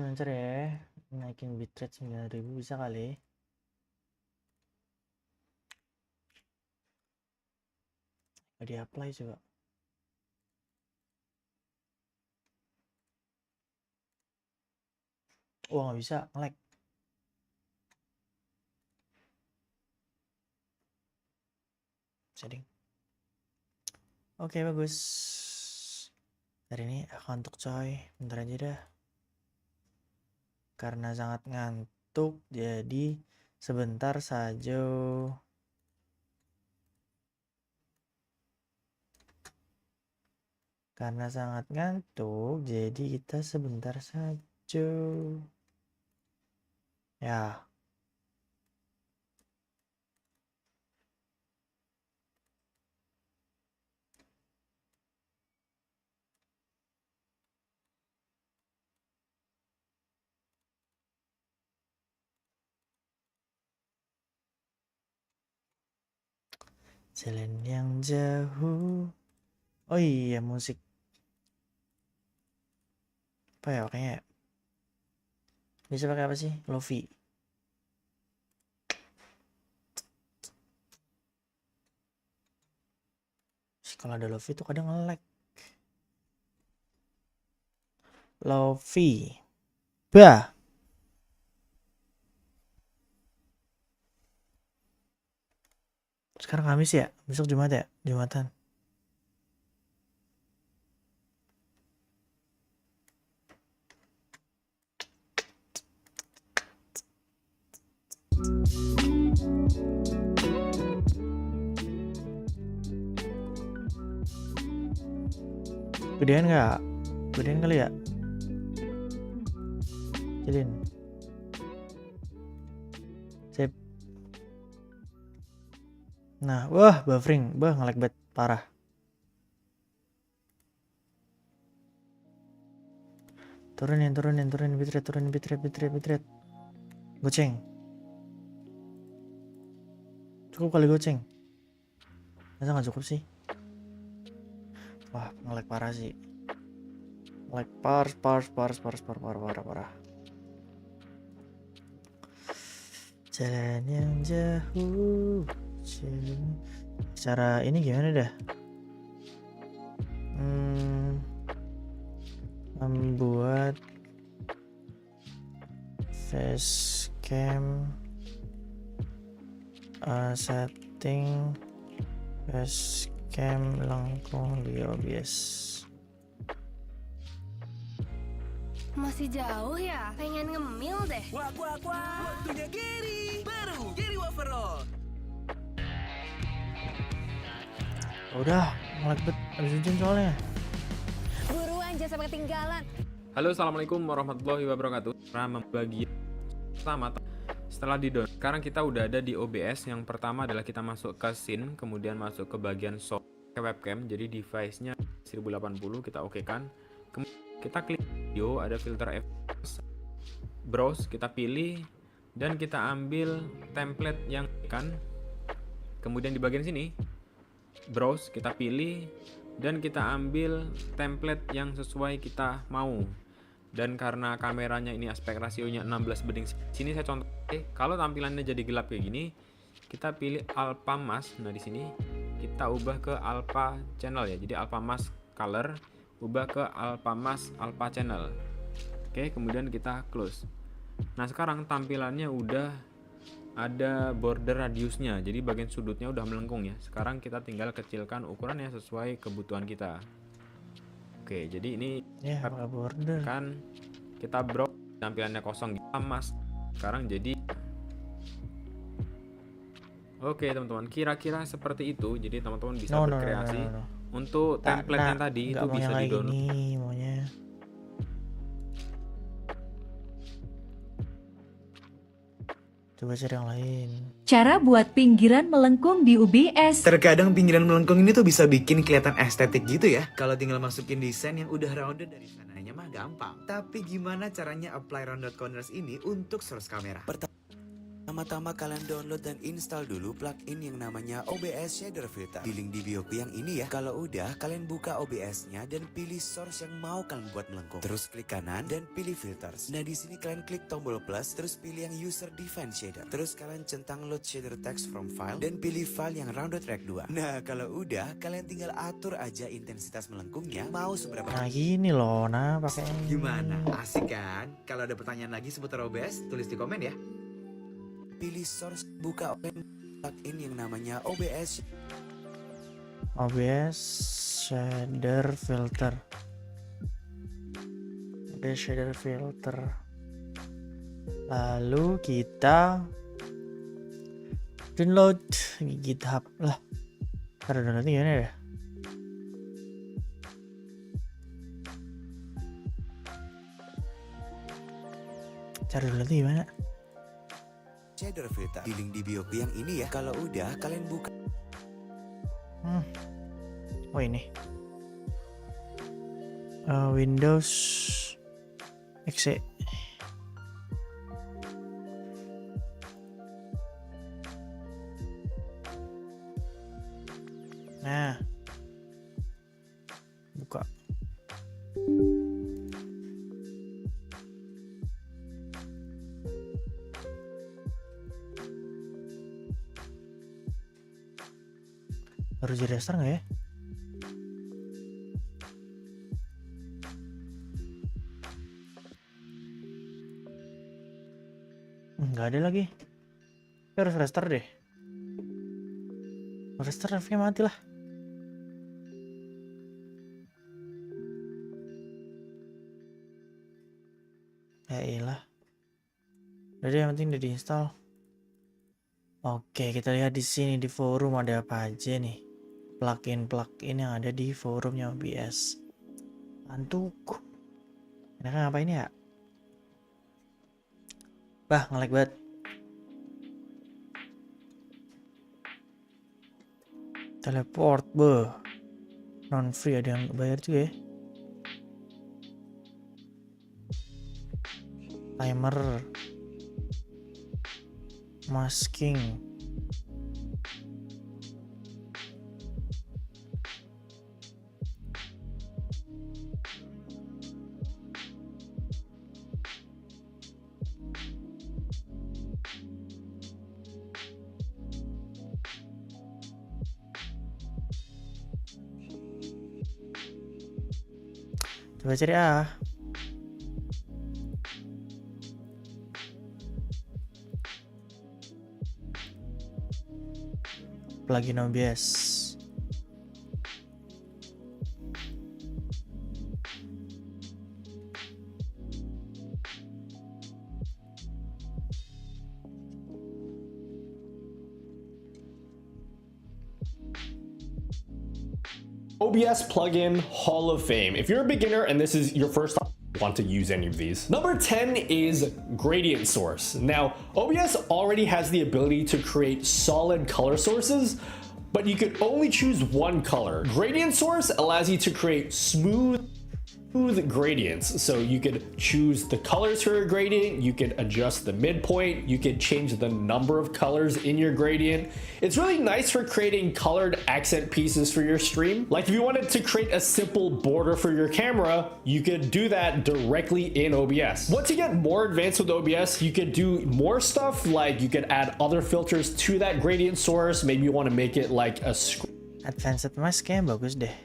Lancar ya. Naikin bitrate 9000 bisa kali. Gak di apply coba. Wah nggak bisa, nge-lag. Setting. Oke bagus. Hari ini aku ngantuk coy. Bentar aja dah. Karena sangat ngantuk, jadi sebentar saja. Karena sangat ngantuk, jadi kita sebentar saja. Ya. Jalan yang jauh. Oh iya, musik. Apa ya kayaknya? Bisa pakai apa sih? Lofi. Kalau ada Lofi tuh kadang nge-lag. Lofi. Bah. Sekarang Kamis ya? Besok Jumat ya? Jumatan. Gedean nggak? Gedean kali ya? Jadiin. Sip. Nah, wah buffering. Bah nge-lag banget. Parah. Turunin bitrate, turunin bitrate. Goceng. Cukup kali goceng. Masa nggak cukup sih? Wah, nge-lag parah sih. Nge-lag parah. Jalan yang jauh. Cara ini gimana dah? Membuat facecam setting facecam langkung di OBS. Masih jauh ya? Pengen ngemil deh. Wah, waktunya Gary. Baru Gary Wafer Roll. Udah, nge-lag banget abis hujan soalnya. Buruan jangan sampai ketinggalan. Halo, assalamualaikum warahmatullahi wabarakatuh. Membagi pertama setelah di download. Sekarang kita udah ada di OBS. Yang pertama adalah kita masuk ke scene, kemudian masuk ke bagian show ke webcam. Jadi device-nya 1080 kita okekan. Kemudian kita klik video, ada filter effects, browse, kita pilih dan kita ambil template yang kan. Kemudian di bagian sini browse, kita pilih dan kita ambil template yang sesuai kita mau. Dan karena kameranya ini aspek rasionya 16:1, sini saya contoh. Kalau tampilannya jadi gelap kayak gini, kita pilih alpha mask. Nah, di sini kita ubah ke alpha channel ya. Jadi alpha mask color ubah ke alpha mask alpha channel. Oke, kemudian kita close. Nah, sekarang tampilannya udah ada border radiusnya, jadi bagian sudutnya udah melengkung ya. Sekarang kita tinggal kecilkan ukurannya sesuai kebutuhan kita. Oke, jadi ini Ya, pakai border. kan kita browse tampilannya kosong mas. Sekarang jadi oke teman-teman, kira-kira seperti itu. Jadi teman-teman bisa berkreasi. No. Untuk template yang tadi itu bisa di-download. Ini maunya. Coba cari yang lain. Cara buat pinggiran melengkung di OBS. Terkadang pinggiran melengkung ini tuh bisa bikin kelihatan estetik gitu ya. Kalau tinggal masukin desain yang udah rounded dari sananya mah gampang. Tapi gimana caranya apply rounded corners ini untuk source kamera? Pertama-tama kalian download dan install dulu plugin yang namanya OBS Shader Filter di link di bioku yang ini ya. Kalau udah, kalian buka OBS-nya dan pilih source yang mau kalian buat melengkung. Terus klik kanan dan pilih filters. Nah, di sini kalian klik tombol plus, terus pilih yang user defined shader. Terus kalian centang load shader text from file dan pilih file yang rounded rect 2. Nah, kalau udah, kalian tinggal atur aja intensitas melengkungnya mau seberapa. Nah gini loh, nah pakai Gimana? Asik kan? Kalau ada pertanyaan lagi seputar OBS, tulis di komen ya. Pilih source, buka plugin yang namanya OBS shader filter. OBS shader filter. Lalu kita download di GitHub lah. Cara downloadnya gimana ya? Cara downloadnya gimana? Shader Filter di link di bioku yang ini ya. Kalau udah, kalian buka. Oh ini. Windows exe. Nah, buka. Harus di restart nggak ya? Nggak ada lagi. Ya, harus restart deh. Restart, refnya mati lah. Ya iyalah. Udah deh, yang penting udah diinstal. Oke, kita lihat di sini di forum ada apa aja nih. Plugin yang ada di forumnya OBS. Antuk. Ini kan ngapain ya? Bah, nge-lag banget. Teleport, non free, ada yang bayar juga ya. Timer, masking. Coba cari plugin OBS. OBS plugin Hall of Fame. If you're a beginner and this is your first time, want to use any of these. Number 10 is gradient source. Now, OBS already has the ability to create solid color sources, but you could only choose one color. Gradient source allows you to create smooth gradients. So you could choose the colors for your gradient, you could adjust the midpoint, you could change the number of colors in your gradient. It's really nice for creating colored accent pieces for your stream. Like if you wanted to create a simple border for your camera, you could do that directly in OBS. Once you get more advanced with OBS, you could do more stuff, like you could add other filters to that gradient source. Maybe you want to make it like a Advanced mask kayaknya bagus deh.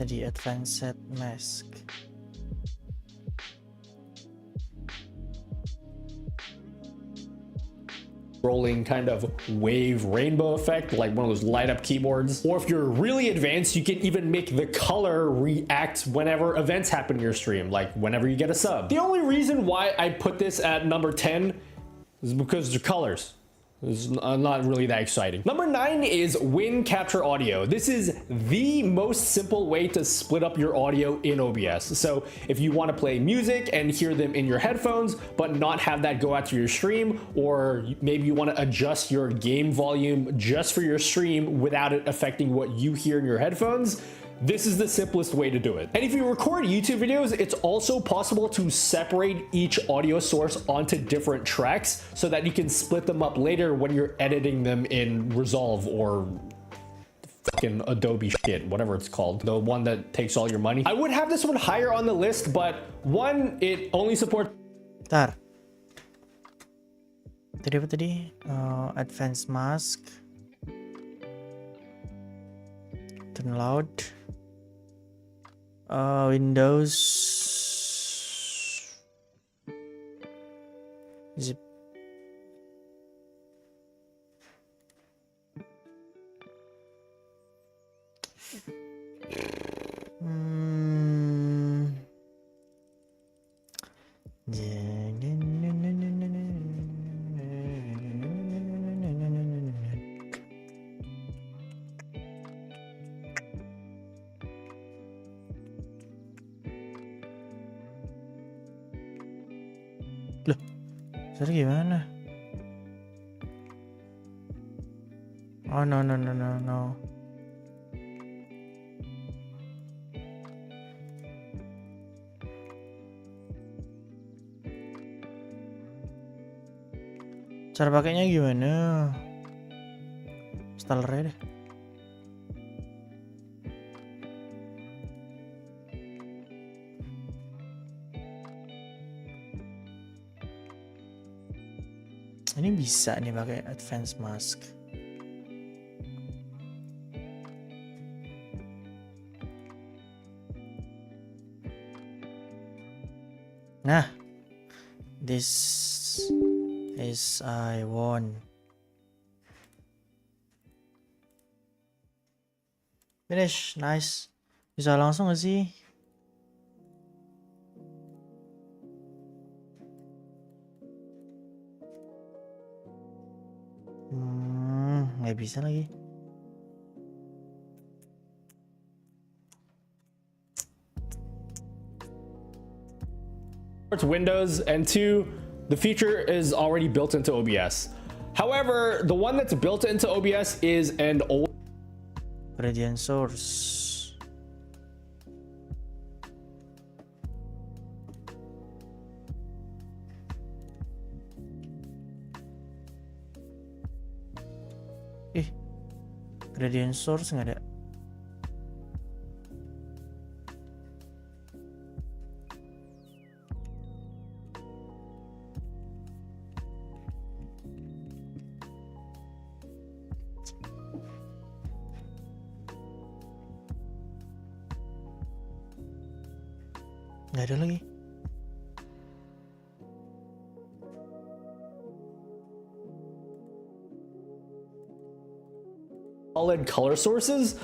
Tadi advanced mask. rolling kind of wave rainbow effect, like one of those light up keyboards. Or if you're really advanced, you can even make the color react whenever events happen in your stream, like whenever you get a sub. The only reason why I put this at number 10 is because the colors. It's not really that exciting. Number 9 is Win Capture Audio. This is the most simple way to split up your audio in OBS. So if you want to play music and hear them in your headphones, but not have that go out to your stream, or maybe you want to adjust your game volume just for your stream without it affecting what you hear in your headphones, this is the simplest way to do it. And if you record YouTube videos, it's also possible to separate each audio source onto different tracks so that you can split them up later when you're editing them in Resolve or fucking Adobe shit, whatever it's called, the one that takes all your money. I would have this one higher on the list, but one, it only supports. Ntar. Tadi apa tadi? Advanced mask. Turn loud. Windows. Zip. Loh, sorry gimana? Oh no. Cara pakainya gimana? Installernya deh. Ini bisa nih pakai advanced mask. Nah, this is I want. Finish, nice. Bisa langsung gak sih? Nggak bisa lagi. It's Windows, and 2, the feature is already built into OBS. However, the one that's built into OBS is an old Gradient source. Gradient source nggak ada. Nggak ada lagi. solid color sources,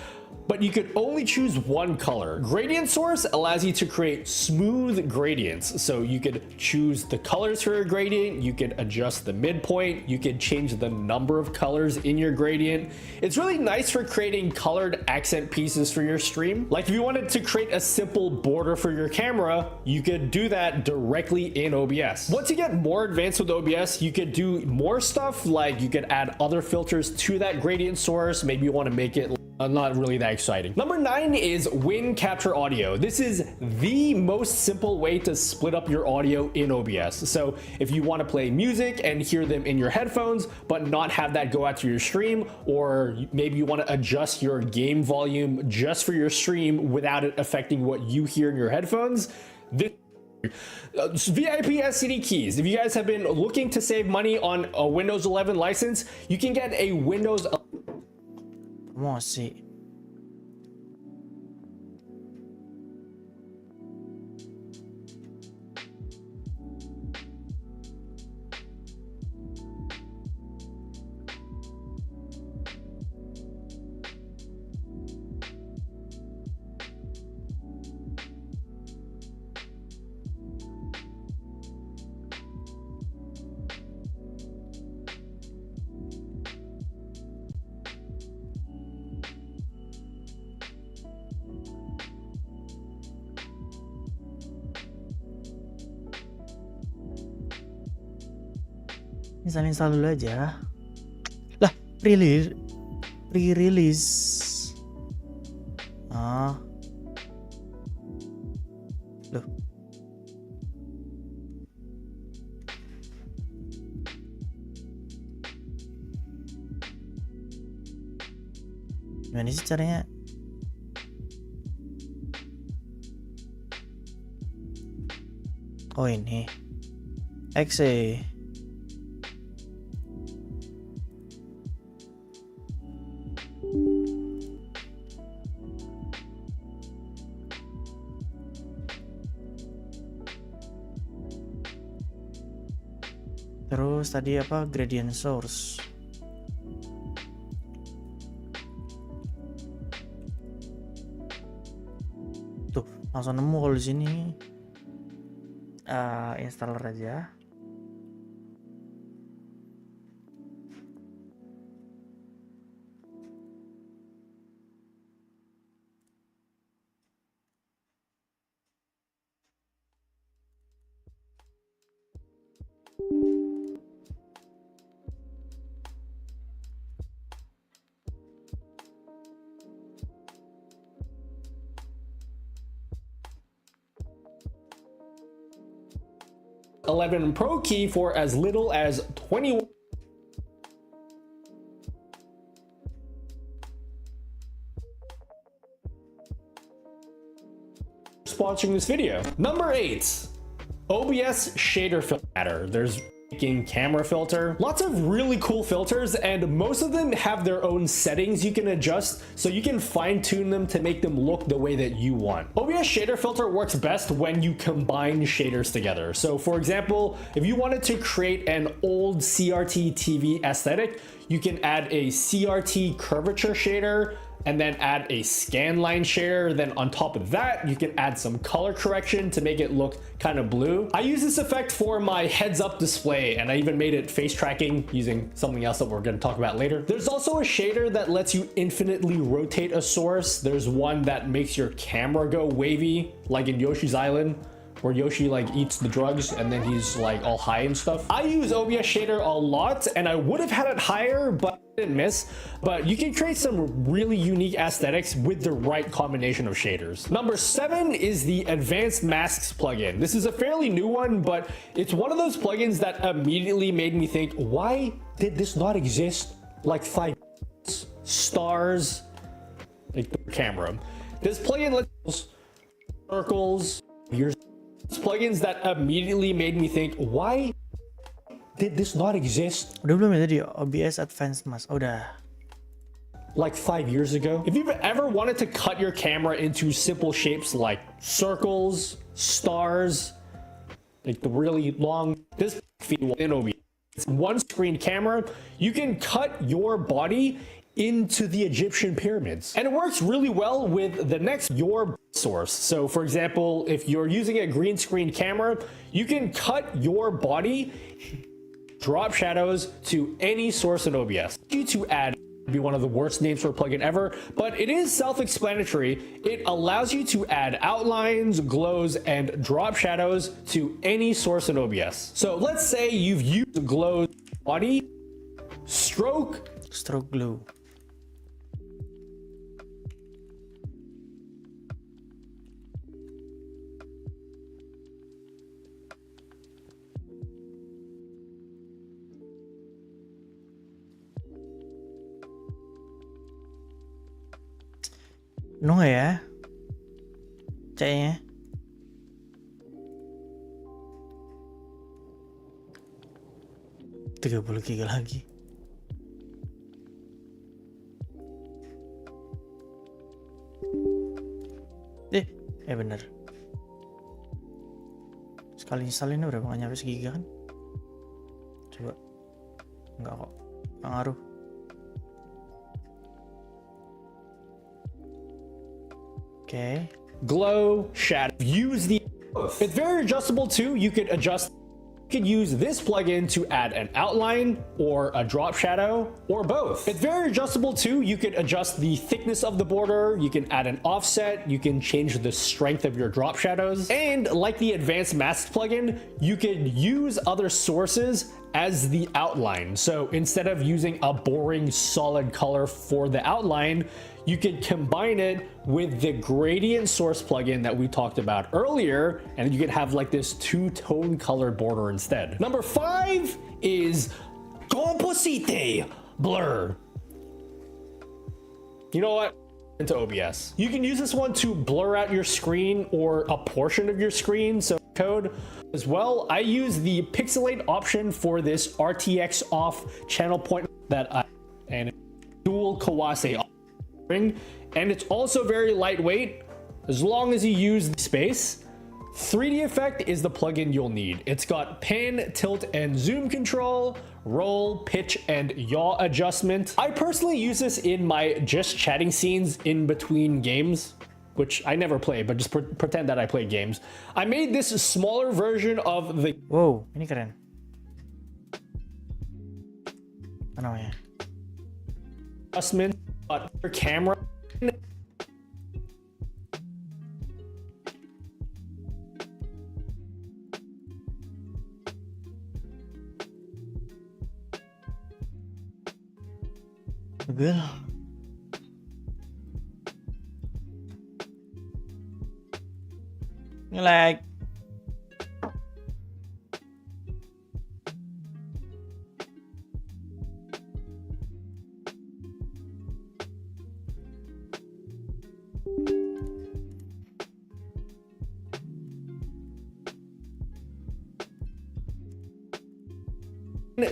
but you could only choose one color. Gradient source allows you to create smooth gradients. So you could choose the colors for your gradient, you could adjust the midpoint, you could change the number of colors in your gradient. It's really nice for creating colored accent pieces for your stream. Like if you wanted to create a simple border for your camera, you could do that directly in OBS. Once you get more advanced with OBS, you could do more stuff, like you could add other filters to that gradient source. Maybe you want to make it not really that exciting. Number 9 is Win Capture Audio. This is the most simple way to split up your audio in OBS. So if you want to play music and hear them in your headphones, but not have that go out to your stream, or maybe you want to adjust your game volume just for your stream without it affecting what you hear in your headphones, this VIP SCD keys. If you guys have been looking to save money on a Windows 11 license, you can get a Windows Emosi. Install dulu aja. Lah, pre-release. Ah. Loh. Gimana sih caranya? Oh ini. Exe. Terus tadi apa? Gradient source. Tuh, langsung nemu kalau di sini. Installer aja. .11 Pro key for as little as 21. Sponsoring this video. Number 8, OBS shader filter. There's camera filter, lots of really cool filters, and most of them have their own settings you can adjust, so you can fine tune them to make them look the way that you want. OBS shader filter works best when you combine shaders together. So for example, if you wanted to create an old CRT TV aesthetic, you can add a CRT curvature shader and then add a scanline shader. Then on top of that, you can add some color correction to make it look kind of blue. I use this effect for my heads up display, and I even made it face tracking using something else that we're going to talk about later. There's also a shader that lets you infinitely rotate a source. There's one that makes your camera go wavy, like in Yoshi's Island, where Yoshi like eats the drugs and then he's like all high and stuff. I use OBS shader a lot, and I would have had it higher, but didn't miss. But you can create some really unique aesthetics with the right combination of shaders. Number 7 is the Advanced Masks plugin. This is a fairly new one, but it's one of those plugins that immediately made me think, why did this not exist like 5 stars? Like the camera. This plugin lets circles, plugins that immediately made me think, why did this not exist? Udah belum ya tadi OBS Advanced Mask? Oh, udah. Like 5 years ago. If you've ever wanted to cut your camera into simple shapes like circles, stars, like the really long, this feed in OBS. It's one screen camera. You can cut your body into the Egyptian pyramids. And it works really well with the next your source. So for example, if you're using a green screen camera, you can cut your body, drop shadows to any source in OBS. To add be one of the worst names for a plugin ever, but it is self-explanatory. It allows you to add outlines, glows, and drop shadows to any source in OBS. So let's say you've used glow body, stroke glow. No ya? Kayaknya. $30 lagi. Bener. Sekali install ini udah nggak nyampe segiga kan? Coba. Enggak kok. Nggak ngaruh. glow, shadow. Use the, it's very adjustable too. You could adjust You could use this plugin to add an outline or a drop shadow or both. It's very adjustable too. You could adjust the thickness of the border, you can add an offset, you can change the strength of your drop shadows, and like the advanced masks plugin, you could use other sources as the outline. So instead of using a boring solid color for the outline, you could combine it with the gradient source plugin that we talked about earlier, and you could have like this two-tone colored border instead. Number 5 is Composite Blur. You know what? Into OBS. You can use this one to blur out your screen or a portion of your screen, so code as well. I use the pixelate option for this RTX off channel point that I and dual Kawase ring, and it's also very lightweight as long as you use the space. 3D effect is the plugin you'll need. It's got pan, tilt, and zoom control, roll, pitch, and yaw adjustment. I personally use this in my just chatting scenes in between games, which I never play, but just pretend that I play games. I made this smaller version of the Wow, ini keren. Apa namanya? adjustment, but for camera. Pegel. Ini lag.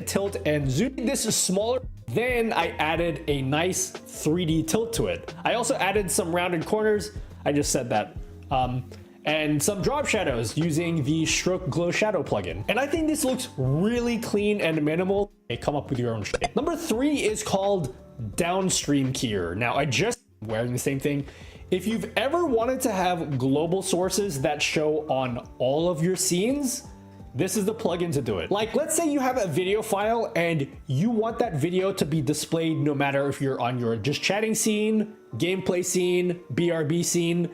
Tilt and zoom. This is smaller. Then I added a nice 3D tilt to it. I also added some rounded corners. I just said that. And some drop shadows using the Stroke Glow Shadow plugin. And I think this looks really clean and minimal. Hey, come up with your own shape. Number 3 is called Downstream Keyer. Now I just wearing the same thing. If you've ever wanted to have global sources that show on all of your scenes, this is the plugin to do it. Like, let's say you have a video file and you want that video to be displayed no matter if you're on your just chatting scene, gameplay scene, BRB scene.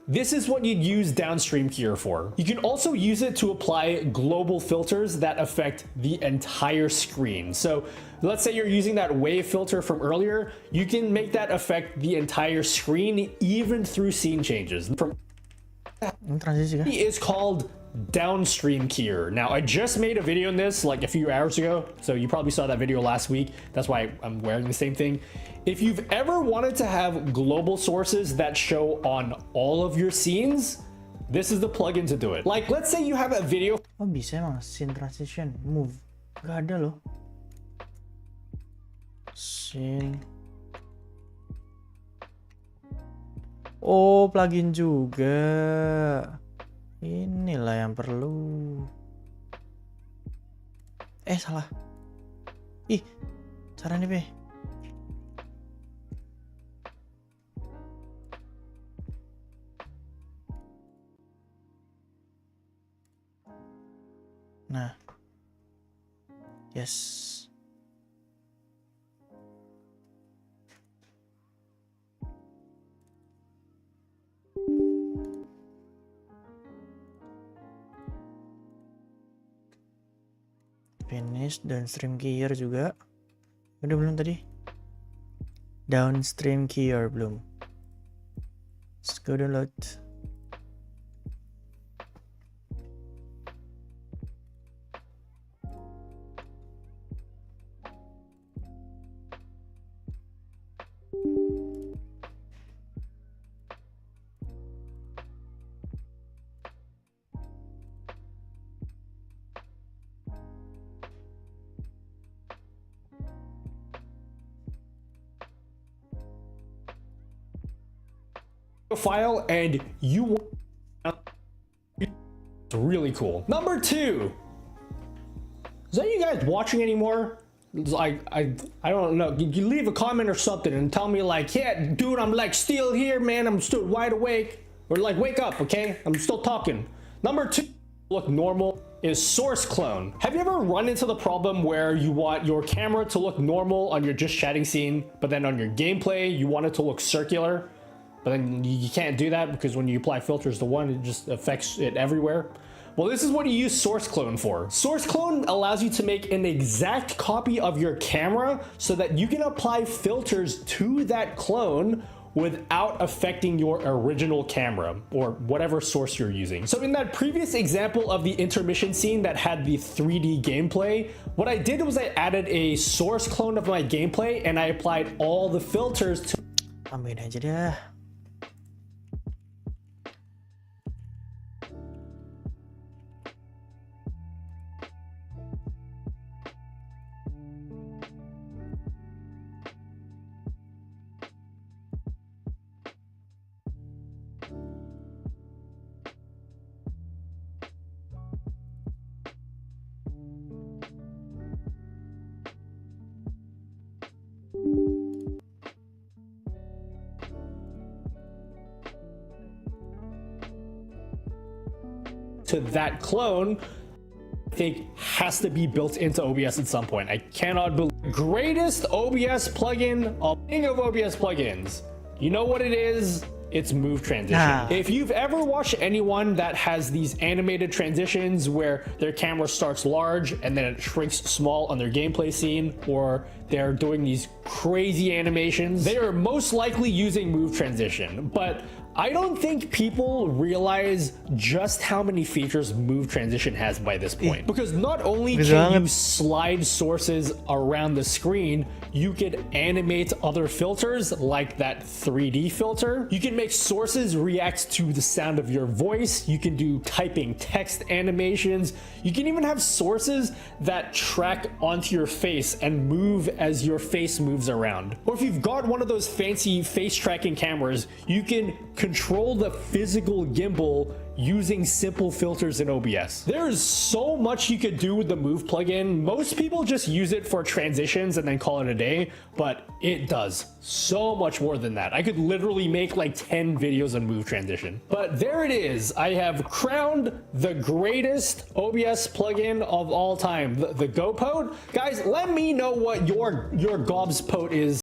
This is what you'd use Downstream Keyer for. You can also use it to apply global filters that affect the entire screen. So let's say you're using that wave filter from earlier, you can make that affect the entire screen even through scene changes. Ini transisi kah? Is called Downstream Keyer. Now I just made a video on this like a few hours ago, so you probably saw that video last week. That's why I'm wearing the same thing. If you've ever wanted to have global sources that show on all of your scenes, this is the plugin to do it. Like, let's say you have a video. Oh bisa emang scene transition move. Gak ada loh. Scene. Oh plugin juga. Inilah yang perlu. Salah. Ih, cara nih be. Nah. Yes. Finish. Downstream Keyer juga. Udah belum tadi? Downstream Keyer belum. Let's go download. File and you it's really cool. Number 2, is that you guys watching anymore? Like I don't know, you leave a comment or something and tell me like, yeah dude, I'm like still here man, I'm still wide awake, or like wake up, okay, I'm still talking. Number 2, look normal is source clone. Have you ever run into the problem where you want your camera to look normal on your just chatting scene, but then on your gameplay, you want it to look circular? But then you can't do that because when you apply filters to one, it just affects it everywhere. Well, this is what you use source clone for. Source clone allows you to make an exact copy of your camera so that you can apply filters to that clone without affecting your original camera or whatever source you're using. So in that previous example of the intermission scene that had the 3D gameplay, what I did was I added a source clone of my gameplay and I applied all the filters to Tambahin aja dah. that clone, I think has to be built into OBS at some point. I cannot believe greatest OBS plugin of king of OBS plugins. You know what it is? It's move transition. If you've ever watched anyone that has these animated transitions where their camera starts large and then it shrinks small on their gameplay scene, or they're doing these crazy animations, they are most likely using move transition. But I don't think people realize just how many features move transition has by this point. Because not only can you slide sources around the screen, you could animate other filters like that 3D filter. You can make sources react to the sound of your voice. You can do typing text animations. You can even have sources that track onto your face and move as your face moves around. Or if you've got one of those fancy face tracking cameras, you can control the physical gimbal using simple filters in OBS. There is so much you could do with the Move plugin. Most people just use it for transitions and then call it a day, but it does so much more than that. I could literally make like 10 videos on Move transition. But there it is. I have crowned the greatest OBS plugin of all time, the GoPote. Guys, let me know what your Gobs Pote is.